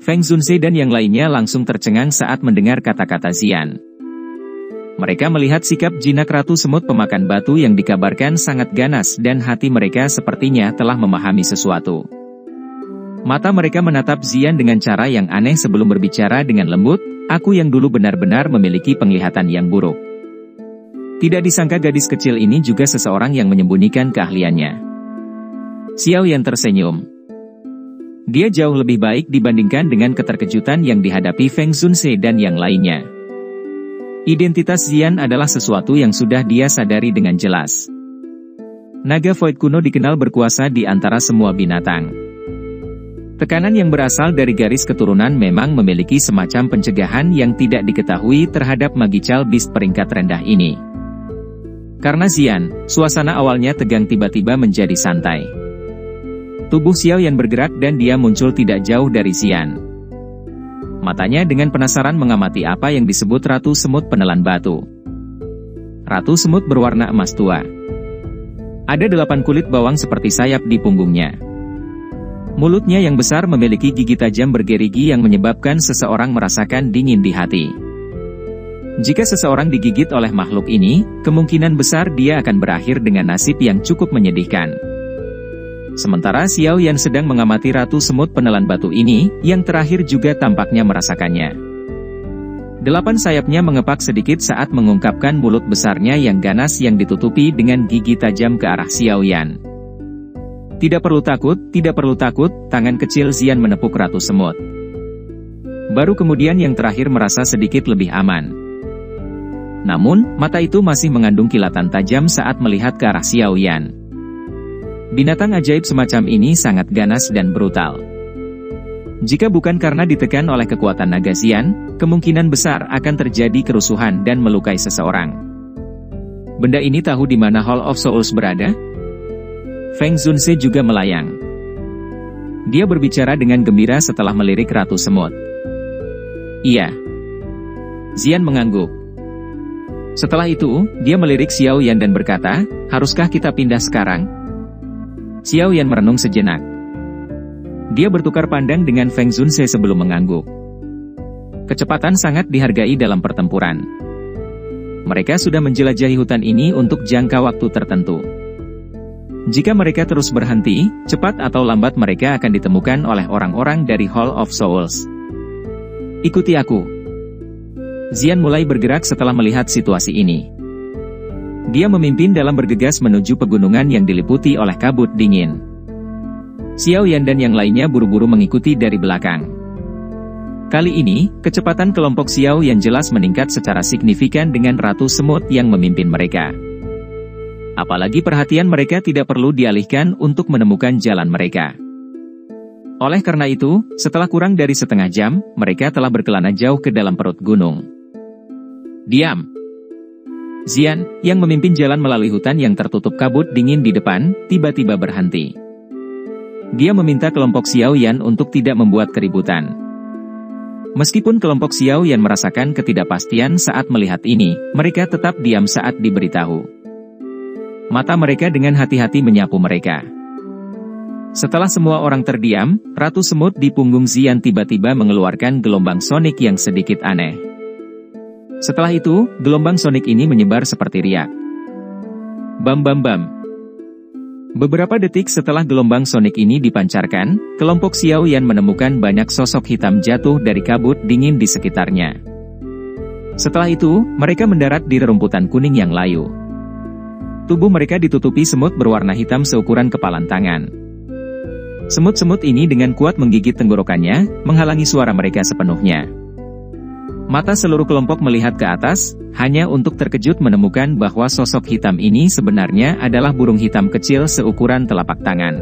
Feng Zunze dan yang lainnya langsung tercengang saat mendengar kata-kata Xian. Mereka melihat sikap jinak Ratu Semut Pemakan Batu yang dikabarkan sangat ganas dan hati mereka sepertinya telah memahami sesuatu. Mata mereka menatap Xian dengan cara yang aneh sebelum berbicara dengan lembut, "Aku yang dulu benar-benar memiliki penglihatan yang buruk." Tidak disangka gadis kecil ini juga seseorang yang menyembunyikan keahliannya. Xiao Yan tersenyum. Dia jauh lebih baik dibandingkan dengan keterkejutan yang dihadapi Feng Zunze dan yang lainnya. Identitas Xian adalah sesuatu yang sudah dia sadari dengan jelas. Naga Void kuno dikenal berkuasa di antara semua binatang. Tekanan yang berasal dari garis keturunan memang memiliki semacam pencegahan yang tidak diketahui terhadap Magical Beast peringkat rendah ini. Karena Xian, suasana awalnya tegang tiba-tiba menjadi santai. Tubuh Xiao Yan bergerak dan dia muncul tidak jauh dari Xian. Matanya dengan penasaran mengamati apa yang disebut Ratu Semut Penelan Batu. Ratu Semut berwarna emas tua. Ada 8 kulit bawang seperti sayap di punggungnya. Mulutnya yang besar memiliki gigi tajam bergerigi yang menyebabkan seseorang merasakan dingin di hati. Jika seseorang digigit oleh makhluk ini, kemungkinan besar dia akan berakhir dengan nasib yang cukup menyedihkan. Sementara Xiao Yan sedang mengamati Ratu Semut Penelan Batu ini, yang terakhir juga tampaknya merasakannya. 8 sayapnya mengepak sedikit saat mengungkapkan mulut besarnya yang ganas yang ditutupi dengan gigi tajam ke arah Xiao Yan. Tidak perlu takut, tangan kecil Xian menepuk Ratu Semut. Baru kemudian yang terakhir merasa sedikit lebih aman. Namun, mata itu masih mengandung kilatan tajam saat melihat ke arah Xiao Yan. Binatang ajaib semacam ini sangat ganas dan brutal. Jika bukan karena ditekan oleh kekuatan naga Xian, kemungkinan besar akan terjadi kerusuhan dan melukai seseorang. Benda ini tahu di mana Hall of Souls berada? Feng Zunze juga melayang. Dia berbicara dengan gembira setelah melirik Ratu Semut. Iya. Xian mengangguk. Setelah itu, dia melirik Xiao Yan dan berkata, "Haruskah kita pindah sekarang?" Xiao Yan merenung sejenak. Dia bertukar pandang dengan Feng Zunze sebelum mengangguk. Kecepatan sangat dihargai dalam pertempuran. Mereka sudah menjelajahi hutan ini untuk jangka waktu tertentu. Jika mereka terus berhenti, cepat atau lambat mereka akan ditemukan oleh orang-orang dari Hall of Souls. "Ikuti aku." Xian mulai bergerak setelah melihat situasi ini. Dia memimpin dalam bergegas menuju pegunungan yang diliputi oleh kabut dingin. Xiao Yan dan yang lainnya buru-buru mengikuti dari belakang. Kali ini, kecepatan kelompok Xiao Yan jelas meningkat secara signifikan dengan Ratu Semut yang memimpin mereka. Apalagi perhatian mereka tidak perlu dialihkan untuk menemukan jalan mereka. Oleh karena itu, setelah kurang dari setengah jam, mereka telah berkelana jauh ke dalam perut gunung. "Diam!" Xian, yang memimpin jalan melalui hutan yang tertutup kabut dingin di depan, tiba-tiba berhenti. Dia meminta kelompok Xiao Yan untuk tidak membuat keributan. Meskipun kelompok Xiao Yan merasakan ketidakpastian saat melihat ini, mereka tetap diam saat diberitahu. Mata mereka dengan hati-hati menyapu mereka. Setelah semua orang terdiam, Ratu Semut di punggung Xian tiba-tiba mengeluarkan gelombang sonik yang sedikit aneh. Setelah itu, gelombang sonik ini menyebar seperti riak. Bam bam bam. Beberapa detik setelah gelombang sonik ini dipancarkan, kelompok Xiao Yan menemukan banyak sosok hitam jatuh dari kabut dingin di sekitarnya. Setelah itu, mereka mendarat di rerumputan kuning yang layu. Tubuh mereka ditutupi semut berwarna hitam seukuran kepalan tangan. Semut-semut ini dengan kuat menggigit tenggorokannya, menghalangi suara mereka sepenuhnya. Mata seluruh kelompok melihat ke atas, hanya untuk terkejut menemukan bahwa sosok hitam ini sebenarnya adalah burung hitam kecil seukuran telapak tangan.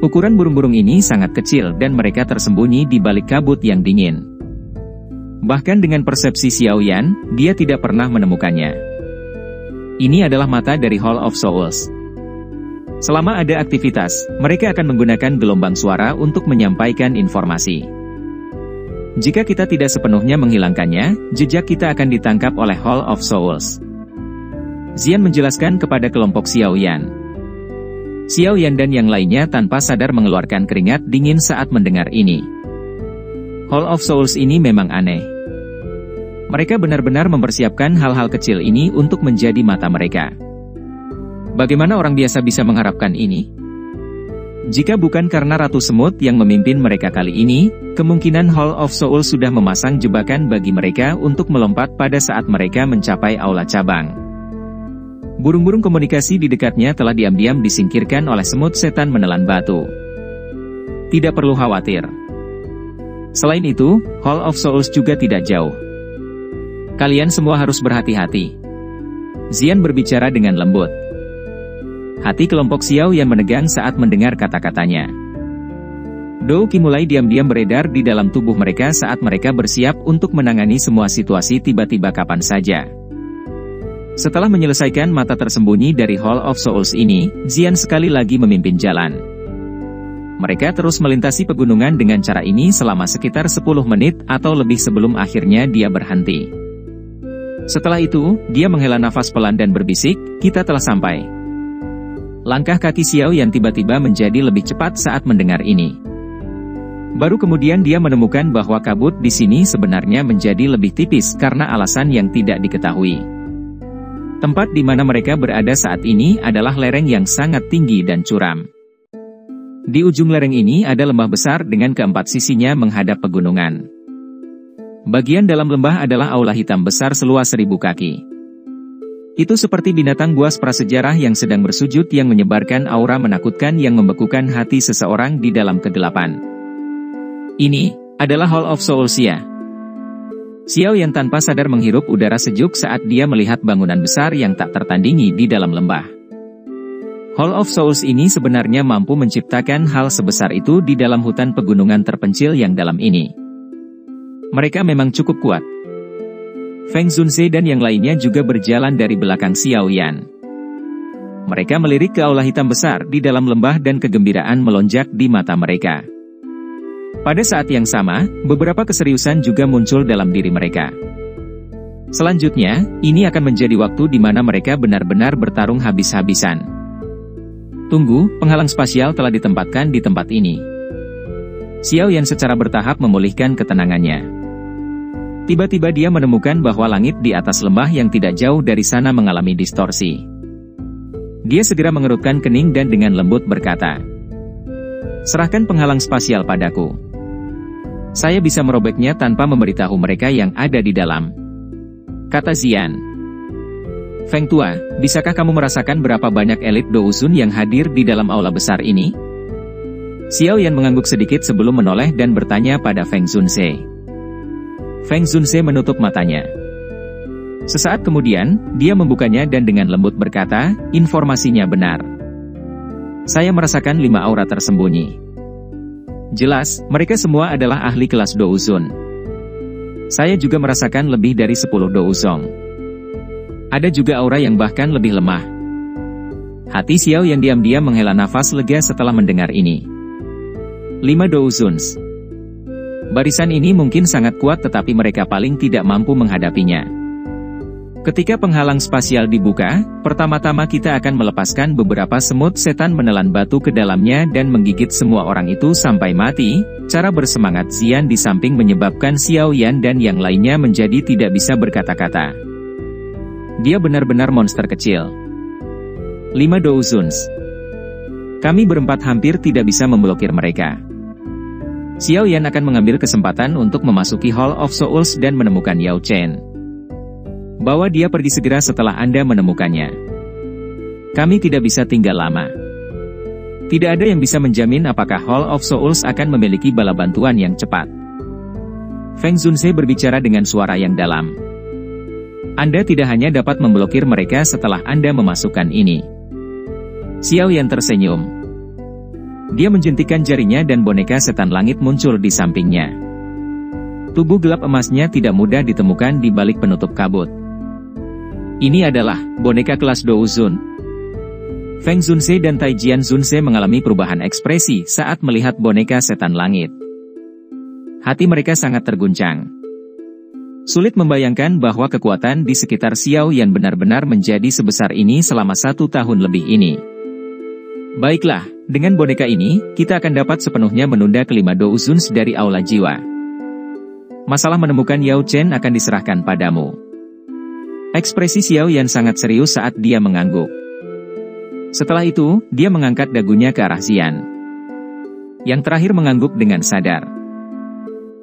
Ukuran burung-burung ini sangat kecil dan mereka tersembunyi di balik kabut yang dingin. Bahkan dengan persepsi Xiao Yan, dia tidak pernah menemukannya. Ini adalah mata dari Hall of Souls. Selama ada aktivitas, mereka akan menggunakan gelombang suara untuk menyampaikan informasi. Jika kita tidak sepenuhnya menghilangkannya, jejak kita akan ditangkap oleh Hall of Souls. Xian menjelaskan kepada kelompok Xiao Yan. Xiao Yan dan yang lainnya tanpa sadar mengeluarkan keringat dingin saat mendengar ini. Hall of Souls ini memang aneh. Mereka benar-benar mempersiapkan hal-hal kecil ini untuk menjadi mata mereka. Bagaimana orang biasa bisa mengharapkan ini? Jika bukan karena Ratu Semut yang memimpin mereka kali ini, kemungkinan Hall of Souls sudah memasang jebakan bagi mereka untuk melompat pada saat mereka mencapai aula cabang. Burung-burung komunikasi di dekatnya telah diam-diam disingkirkan oleh semut setan menelan batu. Tidak perlu khawatir. Selain itu, Hall of Souls juga tidak jauh. Kalian semua harus berhati-hati. Xian berbicara dengan lembut. Hati kelompok Xiao Yan menegang saat mendengar kata-katanya. Dou Qi mulai diam-diam beredar di dalam tubuh mereka saat mereka bersiap untuk menangani semua situasi tiba-tiba kapan saja. Setelah menyelesaikan mata tersembunyi dari Hall of Souls ini, Xian sekali lagi memimpin jalan. Mereka terus melintasi pegunungan dengan cara ini selama sekitar 10 menit atau lebih sebelum akhirnya dia berhenti. Setelah itu, dia menghela nafas pelan dan berbisik, "Kita telah sampai." Langkah kaki Xiao Yan tiba-tiba menjadi lebih cepat saat mendengar ini. Baru kemudian dia menemukan bahwa kabut di sini sebenarnya menjadi lebih tipis karena alasan yang tidak diketahui. Tempat di mana mereka berada saat ini adalah lereng yang sangat tinggi dan curam. Di ujung lereng ini ada lembah besar dengan keempat sisinya menghadap pegunungan. Bagian dalam lembah adalah aula hitam besar seluas 1000 kaki. Itu seperti binatang buas prasejarah yang sedang bersujud yang menyebarkan aura menakutkan yang membekukan hati seseorang di dalam kegelapan. Ini adalah Hall of Souls ya. Xiao Yan tanpa sadar menghirup udara sejuk saat dia melihat bangunan besar yang tak tertandingi di dalam lembah. Hall of Souls ini sebenarnya mampu menciptakan hal sebesar itu di dalam hutan pegunungan terpencil yang dalam ini. Mereka memang cukup kuat. Feng Zunze dan yang lainnya juga berjalan dari belakang Xiao Yan. Mereka melirik ke aula hitam besar di dalam lembah dan kegembiraan melonjak di mata mereka. Pada saat yang sama, beberapa keseriusan juga muncul dalam diri mereka. Selanjutnya, ini akan menjadi waktu di mana mereka benar-benar bertarung habis-habisan. Tunggu, penghalang spasial telah ditempatkan di tempat ini. Xiao Yan secara bertahap memulihkan ketenangannya. Tiba-tiba dia menemukan bahwa langit di atas lembah yang tidak jauh dari sana mengalami distorsi. Dia segera mengerutkan kening dan dengan lembut berkata, "Serahkan penghalang spasial padaku. Saya bisa merobeknya tanpa memberitahu mereka yang ada di dalam," kata Xian. "Feng Tua, bisakah kamu merasakan berapa banyak elit Douzun yang hadir di dalam aula besar ini?" Xiao Yan mengangguk sedikit sebelum menoleh dan bertanya pada Feng Zunze. Feng Zunze menutup matanya. Sesaat kemudian, dia membukanya dan dengan lembut berkata, "Informasinya benar. Saya merasakan 5 aura tersembunyi. Jelas, mereka semua adalah ahli kelas Douzun. Saya juga merasakan lebih dari 10 Douzong. Ada juga aura yang bahkan lebih lemah." Hati Xiao yang diam-diam menghela nafas lega setelah mendengar ini. 5 Douzuns. Barisan ini mungkin sangat kuat tetapi mereka paling tidak mampu menghadapinya. Ketika penghalang spasial dibuka, pertama-tama kita akan melepaskan beberapa semut setan menelan batu ke dalamnya dan menggigit semua orang itu sampai mati. Cara bersemangat Xian di samping menyebabkan Xiao Yan dan yang lainnya menjadi tidak bisa berkata-kata. Dia benar-benar monster kecil. 5 Douzuns. Kami berempat hampir tidak bisa memblokir mereka. Xiao Yan akan mengambil kesempatan untuk memasuki Hall of Souls dan menemukan Yao Chen. Bawa dia pergi segera setelah Anda menemukannya. Kami tidak bisa tinggal lama. Tidak ada yang bisa menjamin apakah Hall of Souls akan memiliki bala bantuan yang cepat. Feng Zunze berbicara dengan suara yang dalam. Anda tidak hanya dapat memblokir mereka setelah Anda memasukkan ini. Xiao Yan tersenyum. Dia menjentikan jarinya dan boneka setan langit muncul di sampingnya. Tubuh gelap emasnya tidak mudah ditemukan di balik penutup kabut. Ini adalah boneka kelas Douzun. Feng Zunze dan Taijian Zunze mengalami perubahan ekspresi saat melihat boneka setan langit. Hati mereka sangat terguncang. Sulit membayangkan bahwa kekuatan di sekitar Xiao Yan benar-benar menjadi sebesar ini selama 1 tahun lebih ini. Baiklah, dengan boneka ini, kita akan dapat sepenuhnya menunda ke-5 Douzuns dari Aula Jiwa. masalah menemukan Yao Chen akan diserahkan padamu. Ekspresi Xiao Yan sangat serius saat dia mengangguk. Setelah itu, dia mengangkat dagunya ke arah Xian. Yang terakhir mengangguk dengan sadar.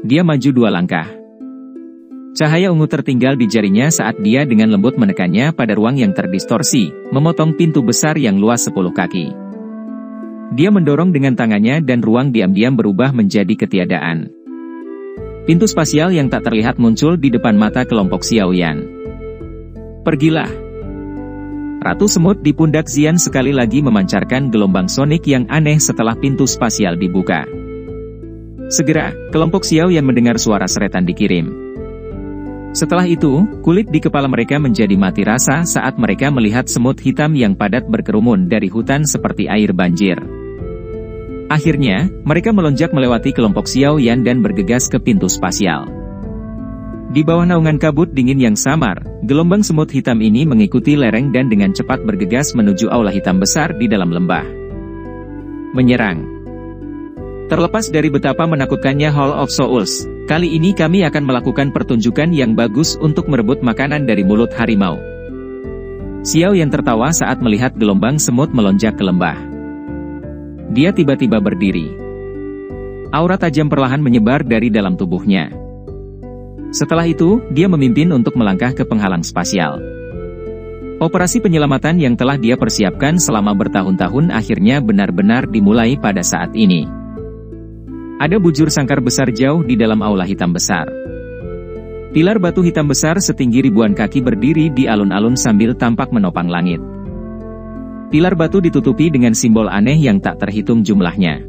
Dia maju 2 langkah. Cahaya ungu tertinggal di jarinya saat dia dengan lembut menekannya pada ruang yang terdistorsi, memotong pintu besar yang luas 10 kaki. Dia mendorong dengan tangannya dan ruang diam-diam berubah menjadi ketiadaan. Pintu spasial yang tak terlihat muncul di depan mata kelompok Xiao Yan. Pergilah. Ratu semut di pundak Xian sekali lagi memancarkan gelombang sonik yang aneh setelah pintu spasial dibuka. Segera, kelompok Xiao Yan mendengar suara seretan dikirim. Setelah itu, kulit di kepala mereka menjadi mati rasa saat mereka melihat semut hitam yang padat berkerumun dari hutan seperti air banjir. Akhirnya, mereka melonjak melewati kelompok Xiao Yan dan bergegas ke pintu spasial. Di bawah naungan kabut dingin yang samar, gelombang semut hitam ini mengikuti lereng dan dengan cepat bergegas menuju aula hitam besar di dalam lembah. Menyerang. Terlepas dari betapa menakutkannya Hall of Souls, kali ini kami akan melakukan pertunjukan yang bagus untuk merebut makanan dari mulut harimau. Xiao Yan tertawa saat melihat gelombang semut melonjak ke lembah. Dia tiba-tiba berdiri. Aura tajam perlahan menyebar dari dalam tubuhnya. Setelah itu, dia memimpin untuk melangkah ke penghalang spasial. Operasi penyelamatan yang telah dia persiapkan selama bertahun-tahun akhirnya benar-benar dimulai pada saat ini. Ada bujur sangkar besar jauh di dalam aula hitam besar. Pilar batu hitam besar setinggi ribuan kaki berdiri di alun-alun sambil tampak menopang langit. Pilar batu ditutupi dengan simbol aneh yang tak terhitung jumlahnya.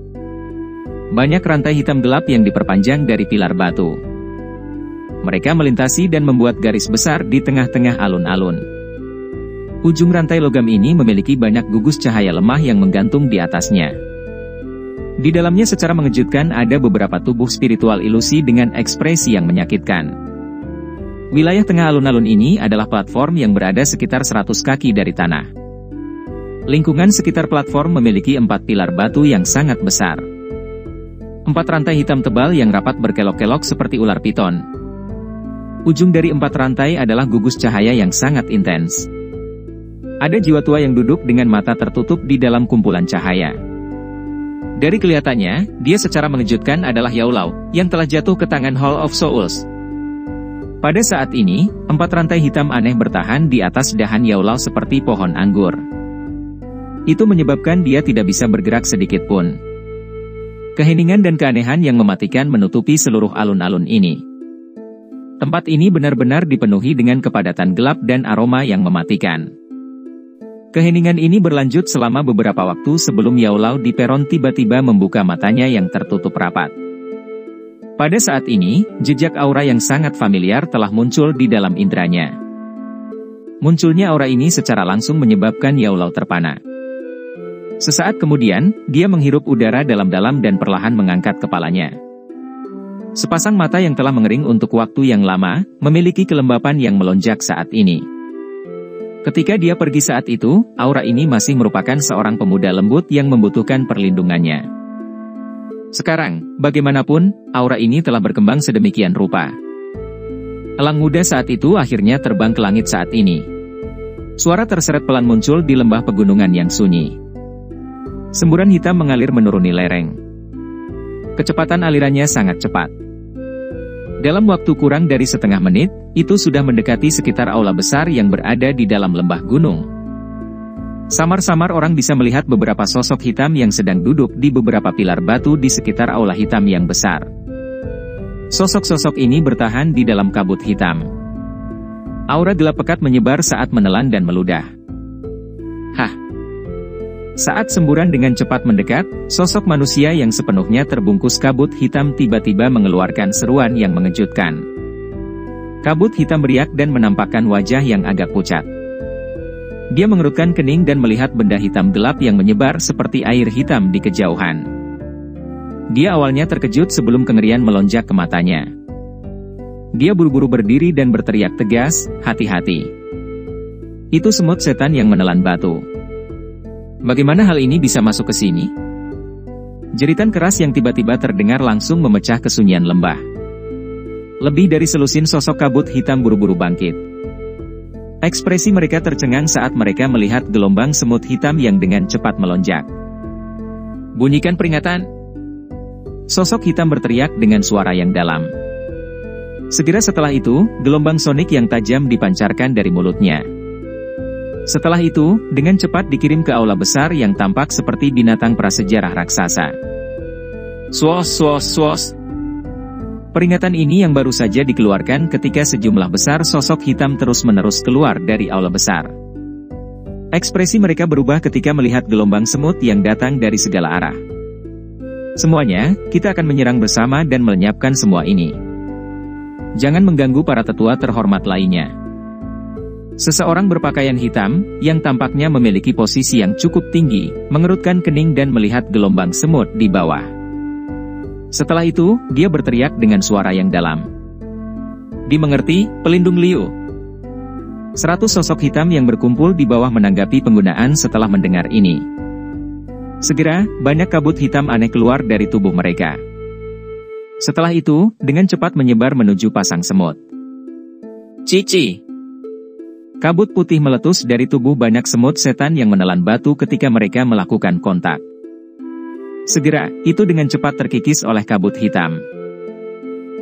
Banyak rantai hitam gelap yang diperpanjang dari pilar batu. Mereka melintasi dan membuat garis besar di tengah-tengah alun-alun. Ujung rantai logam ini memiliki banyak gugus cahaya lemah yang menggantung di atasnya. Di dalamnya secara mengejutkan ada beberapa tubuh spiritual ilusi dengan ekspresi yang menyakitkan. Wilayah tengah alun-alun ini adalah platform yang berada sekitar 100 kaki dari tanah. Lingkungan sekitar platform memiliki 4 pilar batu yang sangat besar. 4 rantai hitam tebal yang rapat berkelok-kelok seperti ular piton. Ujung dari 4 rantai adalah gugus cahaya yang sangat intens. Ada jiwa tua yang duduk dengan mata tertutup di dalam kumpulan cahaya. Dari kelihatannya, dia secara mengejutkan adalah Yao Lao, yang telah jatuh ke tangan Hall of Souls. Pada saat ini, 4 rantai hitam aneh bertahan di atas dahan Yao Lao seperti pohon anggur. Itu menyebabkan dia tidak bisa bergerak sedikit pun. Keheningan dan keanehan yang mematikan menutupi seluruh alun-alun ini. Tempat ini benar-benar dipenuhi dengan kepadatan gelap dan aroma yang mematikan. Keheningan ini berlanjut selama beberapa waktu sebelum Yao Lao di peron tiba-tiba membuka matanya yang tertutup rapat. Pada saat ini, jejak aura yang sangat familiar telah muncul di dalam indranya. Munculnya aura ini secara langsung menyebabkan Yao Lao terpana. Sesaat kemudian, dia menghirup udara dalam-dalam dan perlahan mengangkat kepalanya. Sepasang mata yang telah mengering untuk waktu yang lama, memiliki kelembapan yang melonjak saat ini. Ketika dia pergi saat itu, aura ini masih merupakan seorang pemuda lembut yang membutuhkan perlindungannya. Sekarang, bagaimanapun, aura ini telah berkembang sedemikian rupa. Elang muda saat itu akhirnya terbang ke langit saat ini. Suara terseret pelan muncul di lembah pegunungan yang sunyi. Semburan hitam mengalir menuruni lereng. Kecepatan alirannya sangat cepat. Dalam waktu kurang dari setengah menit, itu sudah mendekati sekitar aula besar yang berada di dalam lembah gunung. Samar-samar orang bisa melihat beberapa sosok hitam yang sedang duduk di beberapa pilar batu di sekitar aula hitam yang besar. Sosok-sosok ini bertahan di dalam kabut hitam. Aura gelap pekat menyebar saat menelan dan meludah. Hah! Saat semburan dengan cepat mendekat, sosok manusia yang sepenuhnya terbungkus kabut hitam tiba-tiba mengeluarkan seruan yang mengejutkan. Kabut hitam beriak dan menampakkan wajah yang agak pucat. Dia mengerutkan kening dan melihat benda hitam gelap yang menyebar seperti air hitam di kejauhan. Dia awalnya terkejut sebelum kengerian melonjak ke matanya. Dia buru-buru berdiri dan berteriak tegas, "Hati-hati. Itu semut setan yang menelan batu. Bagaimana hal ini bisa masuk ke sini?" Jeritan keras yang tiba-tiba terdengar langsung memecah kesunyian lembah. Lebih dari selusin sosok kabut hitam buru-buru bangkit. Ekspresi mereka tercengang saat mereka melihat gelombang semut hitam yang dengan cepat melonjak. Bunyikan peringatan. Sosok hitam berteriak dengan suara yang dalam. Segera setelah itu, gelombang sonik yang tajam dipancarkan dari mulutnya. Setelah itu, dengan cepat dikirim ke aula besar yang tampak seperti binatang prasejarah raksasa. Swos, swos, swos. Peringatan ini yang baru saja dikeluarkan ketika sejumlah besar sosok hitam terus-menerus keluar dari aula besar. Ekspresi mereka berubah ketika melihat gelombang semut yang datang dari segala arah. Semuanya, kita akan menyerang bersama dan melenyapkan semua ini. Jangan mengganggu para tetua terhormat lainnya. Seseorang berpakaian hitam, yang tampaknya memiliki posisi yang cukup tinggi, mengerutkan kening dan melihat gelombang semut di bawah. Setelah itu, dia berteriak dengan suara yang dalam. Dimengerti, pelindung Liu. 100 sosok hitam yang berkumpul di bawah menanggapi penggunaan setelah mendengar ini. Segera, banyak kabut hitam aneh keluar dari tubuh mereka. Setelah itu, dengan cepat menyebar menuju pasang semut. Cici. Kabut putih meletus dari tubuh banyak semut setan yang menelan batu ketika mereka melakukan kontak. Segera, itu dengan cepat terkikis oleh kabut hitam.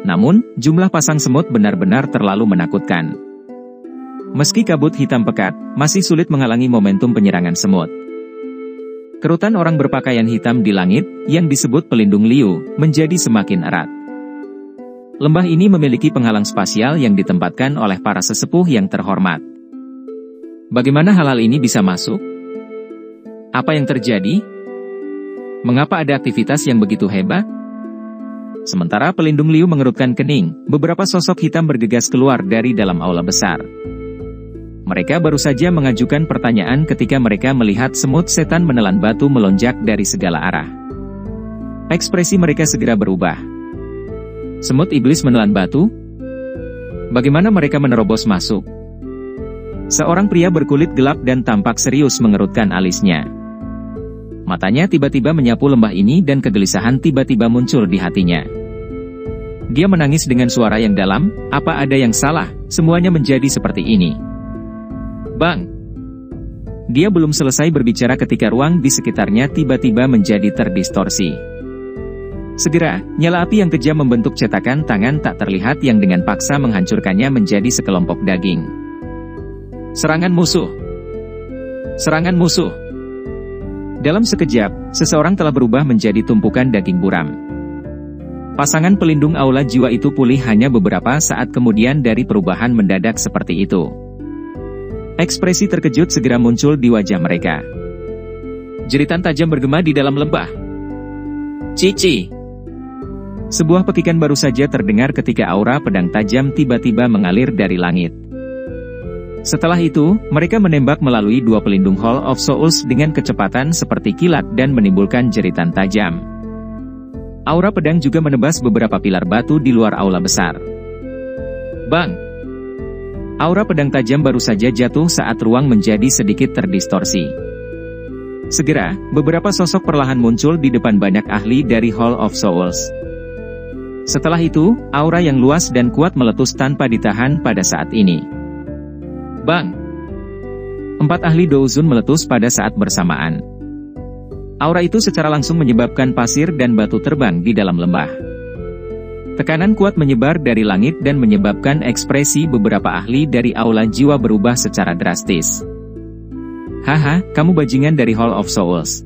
Namun, jumlah pasang semut benar-benar terlalu menakutkan. Meski kabut hitam pekat, masih sulit menghalangi momentum penyerangan semut. Kerutan orang berpakaian hitam di langit, yang disebut pelindung Liu, menjadi semakin erat. Lembah ini memiliki penghalang spasial yang ditempatkan oleh para sesepuh yang terhormat. Bagaimana hal-hal ini bisa masuk? Apa yang terjadi? Mengapa ada aktivitas yang begitu hebat? Sementara pelindung Liu mengerutkan kening, beberapa sosok hitam bergegas keluar dari dalam aula besar. Mereka baru saja mengajukan pertanyaan ketika mereka melihat semut setan menelan batu melonjak dari segala arah. Ekspresi mereka segera berubah. Semut iblis menelan batu? Bagaimana mereka menerobos masuk? Seorang pria berkulit gelap dan tampak serius mengerutkan alisnya. Matanya tiba-tiba menyapu lembah ini dan kegelisahan tiba-tiba muncul di hatinya. Dia menangis dengan suara yang dalam, apa ada yang salah, semuanya menjadi seperti ini. Bang! Dia belum selesai berbicara ketika ruang di sekitarnya tiba-tiba menjadi terdistorsi. Segera, nyala api yang kejam membentuk cetakan tangan tak terlihat yang dengan paksa menghancurkannya menjadi sekelompok daging. Serangan musuh! Serangan musuh! Dalam sekejap, seseorang telah berubah menjadi tumpukan daging buram. Pasangan pelindung aula jiwa itu pulih hanya beberapa saat kemudian dari perubahan mendadak seperti itu. Ekspresi terkejut segera muncul di wajah mereka. Jeritan tajam bergema di dalam lembah. Cici! Sebuah pekikan baru saja terdengar ketika aura pedang tajam tiba-tiba mengalir dari langit. Setelah itu, mereka menembak melalui dua pelindung Hall of Souls dengan kecepatan seperti kilat dan menimbulkan jeritan tajam. Aura pedang juga menebas beberapa pilar batu di luar aula besar. Bang! Aura pedang tajam baru saja jatuh saat ruang menjadi sedikit terdistorsi. Segera, beberapa sosok perlahan muncul di depan banyak ahli dari Hall of Souls. Setelah itu, aura yang luas dan kuat meletus tanpa ditahan pada saat ini. Bang! 4 ahli Douzun meletus pada saat bersamaan. Aura itu secara langsung menyebabkan pasir dan batu terbang di dalam lembah. Tekanan kuat menyebar dari langit dan menyebabkan ekspresi beberapa ahli dari aula jiwa berubah secara drastis. Haha, kamu bajingan dari Hall of Souls.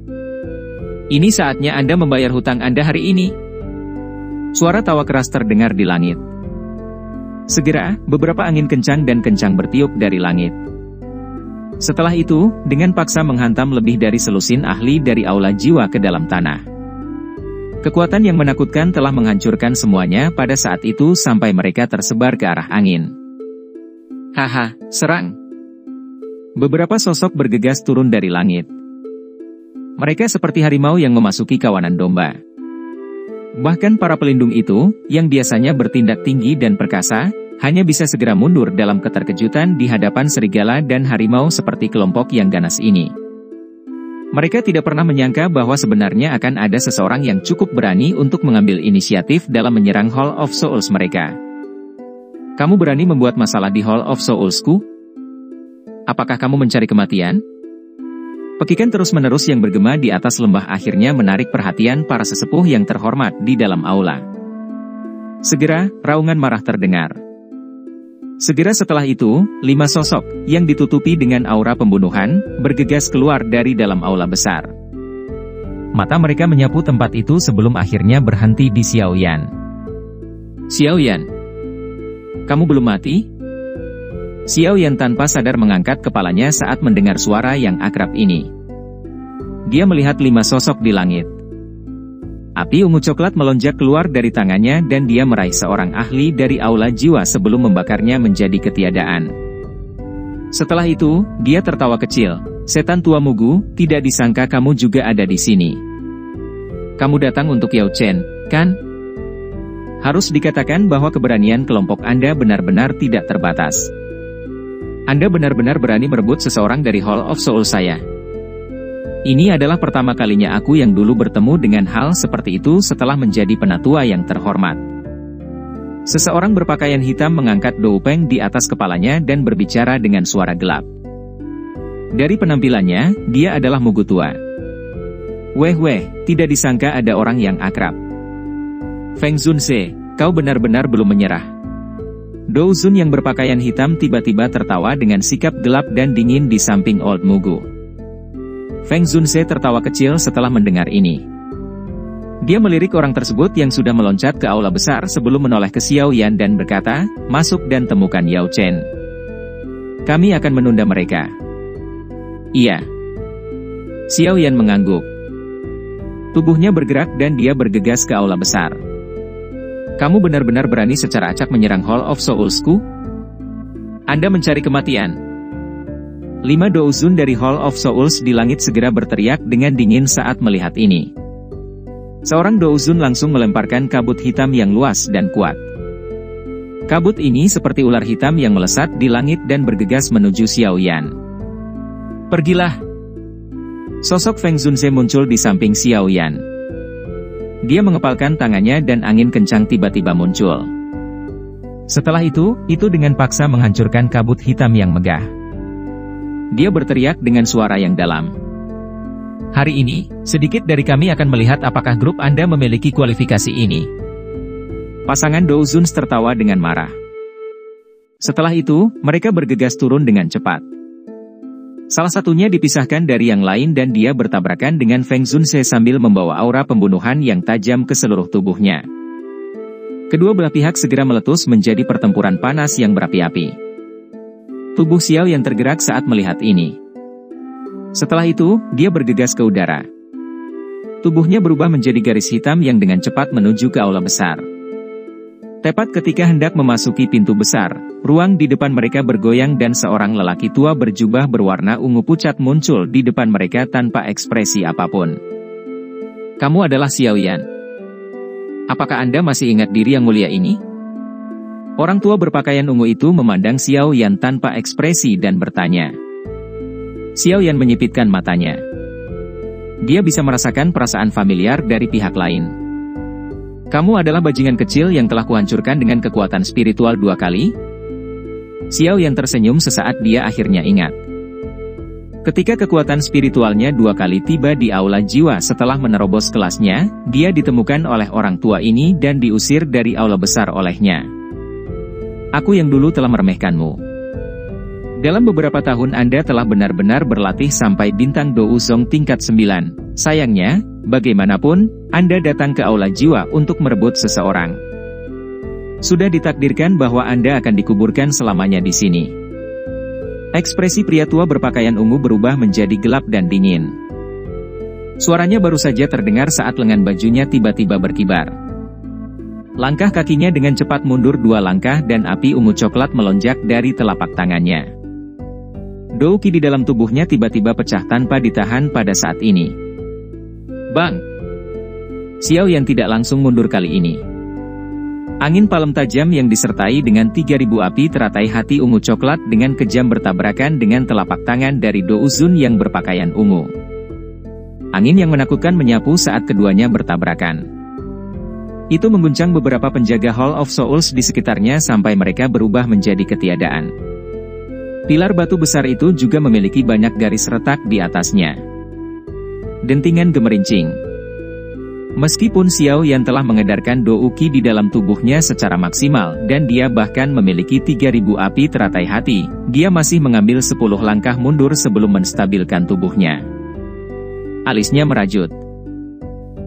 Ini saatnya Anda membayar hutang Anda hari ini. Suara tawa keras terdengar di langit. Segera, beberapa angin kencang dan kencang bertiup dari langit. Setelah itu, dengan paksa menghantam lebih dari selusin ahli dari aula jiwa ke dalam tanah. Kekuatan yang menakutkan telah menghancurkan semuanya pada saat itu sampai mereka tersebar ke arah angin. Haha, serang! Beberapa sosok bergegas turun dari langit. Mereka seperti harimau yang memasuki kawanan domba. Bahkan para pelindung itu, yang biasanya bertindak tinggi dan perkasa, hanya bisa segera mundur dalam keterkejutan di hadapan serigala dan harimau seperti kelompok yang ganas ini. Mereka tidak pernah menyangka bahwa sebenarnya akan ada seseorang yang cukup berani untuk mengambil inisiatif dalam menyerang Hall of Souls mereka. Kamu berani membuat masalah di Hall of Souls-ku? Apakah kamu mencari kematian? Pekikan terus-menerus yang bergema di atas lembah akhirnya menarik perhatian para sesepuh yang terhormat di dalam aula. Segera, raungan marah terdengar. Segera setelah itu, 5 sosok, yang ditutupi dengan aura pembunuhan, bergegas keluar dari dalam aula besar. Mata mereka menyapu tempat itu sebelum akhirnya berhenti di Xiaoyan. Xiaoyan, kamu belum mati? Xiaoyan tanpa sadar mengangkat kepalanya saat mendengar suara yang akrab ini. Dia melihat 5 sosok di langit. Api ungu coklat melonjak keluar dari tangannya dan dia meraih seorang ahli dari aula jiwa sebelum membakarnya menjadi ketiadaan. Setelah itu, dia tertawa kecil. Setan tua Mugu, tidak disangka kamu juga ada di sini. Kamu datang untuk Yao Chen, kan? Harus dikatakan bahwa keberanian kelompok Anda benar-benar tidak terbatas. Anda benar-benar berani merebut seseorang dari Hall of Soul saya. Ini adalah pertama kalinya aku yang dulu bertemu dengan hal seperti itu setelah menjadi penatua yang terhormat. Seseorang berpakaian hitam mengangkat doupeng di atas kepalanya dan berbicara dengan suara gelap. Dari penampilannya, dia adalah Mugu tua. Weh, tidak disangka ada orang yang akrab. Feng Zunse, kau benar-benar belum menyerah. Dou Zun yang berpakaian hitam tiba-tiba tertawa dengan sikap gelap dan dingin di samping Old Mugu. Feng Zunse tertawa kecil setelah mendengar ini. Dia melirik orang tersebut yang sudah meloncat ke aula besar sebelum menoleh ke Xiaoyan dan berkata, masuk dan temukan Yao Chen. Kami akan menunda mereka. Iya. Xiaoyan mengangguk. Tubuhnya bergerak dan dia bergegas ke aula besar. Kamu benar-benar berani secara acak menyerang Hall of Souls-ku? Anda mencari kematian. 5 Douzun dari Hall of Souls di langit segera berteriak dengan dingin saat melihat ini. Seorang Douzun langsung melemparkan kabut hitam yang luas dan kuat. Kabut ini seperti ular hitam yang melesat di langit dan bergegas menuju Xiaoyan. Pergilah! Sosok Feng Zunse muncul di samping Xiaoyan. Dia mengepalkan tangannya dan angin kencang tiba-tiba muncul. Setelah itu dengan paksa menghancurkan kabut hitam yang megah. Dia berteriak dengan suara yang dalam. Hari ini, sedikit dari kami akan melihat apakah grup Anda memiliki kualifikasi ini. Pasangan Douzun tertawa dengan marah. Setelah itu, mereka bergegas turun dengan cepat. Salah satunya dipisahkan dari yang lain dan dia bertabrakan dengan Feng Zunse sambil membawa aura pembunuhan yang tajam ke seluruh tubuhnya. Kedua belah pihak segera meletus menjadi pertempuran panas yang berapi-api. Tubuh Xiao yang tergerak saat melihat ini. Setelah itu, dia bergegas ke udara. Tubuhnya berubah menjadi garis hitam yang dengan cepat menuju ke aula besar. Tepat ketika hendak memasuki pintu besar, ruang di depan mereka bergoyang dan seorang lelaki tua berjubah berwarna ungu pucat muncul di depan mereka tanpa ekspresi apapun. Kamu adalah Xiaoyan. Apakah Anda masih ingat diri yang mulia ini? Orang tua berpakaian ungu itu memandang Xiaoyan tanpa ekspresi dan bertanya. Xiaoyan menyipitkan matanya. Dia bisa merasakan perasaan familiar dari pihak lain. Kamu adalah bajingan kecil yang telah kuhancurkan dengan kekuatan spiritual 2 kali? Xiaoyan tersenyum sesaat dia akhirnya ingat. Ketika kekuatan spiritualnya 2 kali tiba di aula jiwa setelah menerobos kelasnya, dia ditemukan oleh orang tua ini dan diusir dari aula besar olehnya. Aku yang dulu telah meremehkanmu. Dalam beberapa tahun Anda telah benar-benar berlatih sampai bintang Douzong tingkat 9. Sayangnya, bagaimanapun, Anda datang ke aula jiwa untuk merebut seseorang. Sudah ditakdirkan bahwa Anda akan dikuburkan selamanya di sini. Ekspresi pria tua berpakaian ungu berubah menjadi gelap dan dingin. Suaranya baru saja terdengar saat lengan bajunya tiba-tiba berkibar. Langkah kakinya dengan cepat mundur 2 langkah dan api ungu coklat melonjak dari telapak tangannya. Dou Qi di dalam tubuhnya tiba-tiba pecah tanpa ditahan pada saat ini. Bang! Xiaoyan tidak langsung mundur kali ini. Angin palem tajam yang disertai dengan 3000 api teratai hati ungu coklat dengan kejam bertabrakan dengan telapak tangan dari Douzun yang berpakaian ungu. Angin yang menakutkan menyapu saat keduanya bertabrakan. Itu mengguncang beberapa penjaga Hall of Souls di sekitarnya sampai mereka berubah menjadi ketiadaan. Pilar batu besar itu juga memiliki banyak garis retak di atasnya. Dentingan gemerincing. Meskipun Xiao Yan telah mengedarkan Dou Qi di dalam tubuhnya secara maksimal, dan dia bahkan memiliki 3000 api teratai hati, dia masih mengambil 10 langkah mundur sebelum menstabilkan tubuhnya. Alisnya merajut.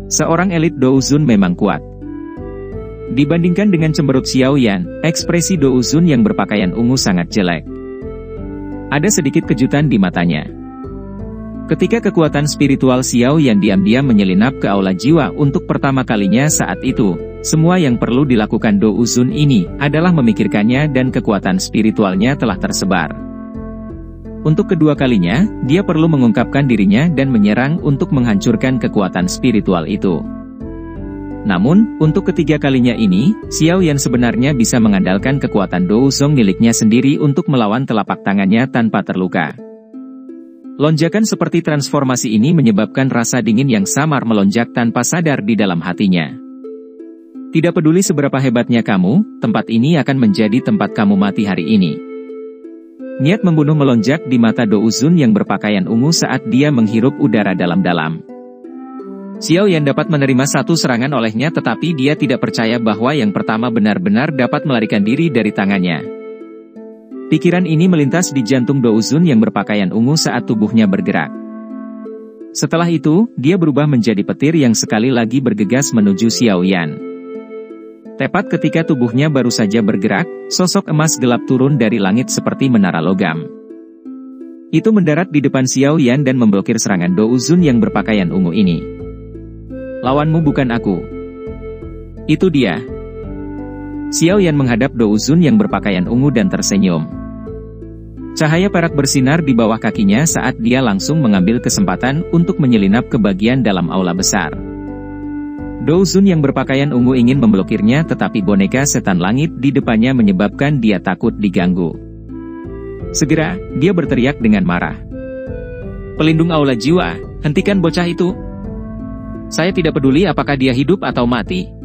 Seorang elit Dou Zun memang kuat. Dibandingkan dengan cemberut Xiao Yan, ekspresi Dou Zun yang berpakaian ungu sangat jelek. Ada sedikit kejutan di matanya. Ketika kekuatan spiritual Xiao Yan diam-diam menyelinap ke aula jiwa untuk pertama kalinya saat itu, semua yang perlu dilakukan Dou Zun ini adalah memikirkannya dan kekuatan spiritualnya telah tersebar. Untuk kedua kalinya, dia perlu mengungkapkan dirinya dan menyerang untuk menghancurkan kekuatan spiritual itu. Namun, untuk ketiga kalinya ini, Xiao Yan sebenarnya bisa mengandalkan kekuatan Dou Zong miliknya sendiri untuk melawan telapak tangannya tanpa terluka. Lonjakan seperti transformasi ini menyebabkan rasa dingin yang samar melonjak tanpa sadar di dalam hatinya. Tidak peduli seberapa hebatnya kamu, tempat ini akan menjadi tempat kamu mati hari ini. Niat membunuh melonjak di mata Dou Zun yang berpakaian ungu saat dia menghirup udara dalam-dalam. Xiao Yan dapat menerima satu serangan olehnya, tetapi dia tidak percaya bahwa yang pertama benar-benar dapat melarikan diri dari tangannya. Pikiran ini melintas di jantung Dou Zun yang berpakaian ungu saat tubuhnya bergerak. Setelah itu, dia berubah menjadi petir yang sekali lagi bergegas menuju Xiao Yan. Tepat ketika tubuhnya baru saja bergerak, sosok emas gelap turun dari langit seperti menara logam. Itu mendarat di depan Xiao Yan dan memblokir serangan Dou Zun yang berpakaian ungu ini. Lawanmu bukan aku. Itu dia. Xiao Yan menghadap Dou Zun yang berpakaian ungu dan tersenyum. Cahaya perak bersinar di bawah kakinya saat dia langsung mengambil kesempatan untuk menyelinap ke bagian dalam aula besar. Dou Zun yang berpakaian ungu ingin memblokirnya, tetapi boneka setan langit di depannya menyebabkan dia takut diganggu. Segera, dia berteriak dengan marah. Pelindung aula jiwa, hentikan bocah itu. Saya tidak peduli apakah dia hidup atau mati.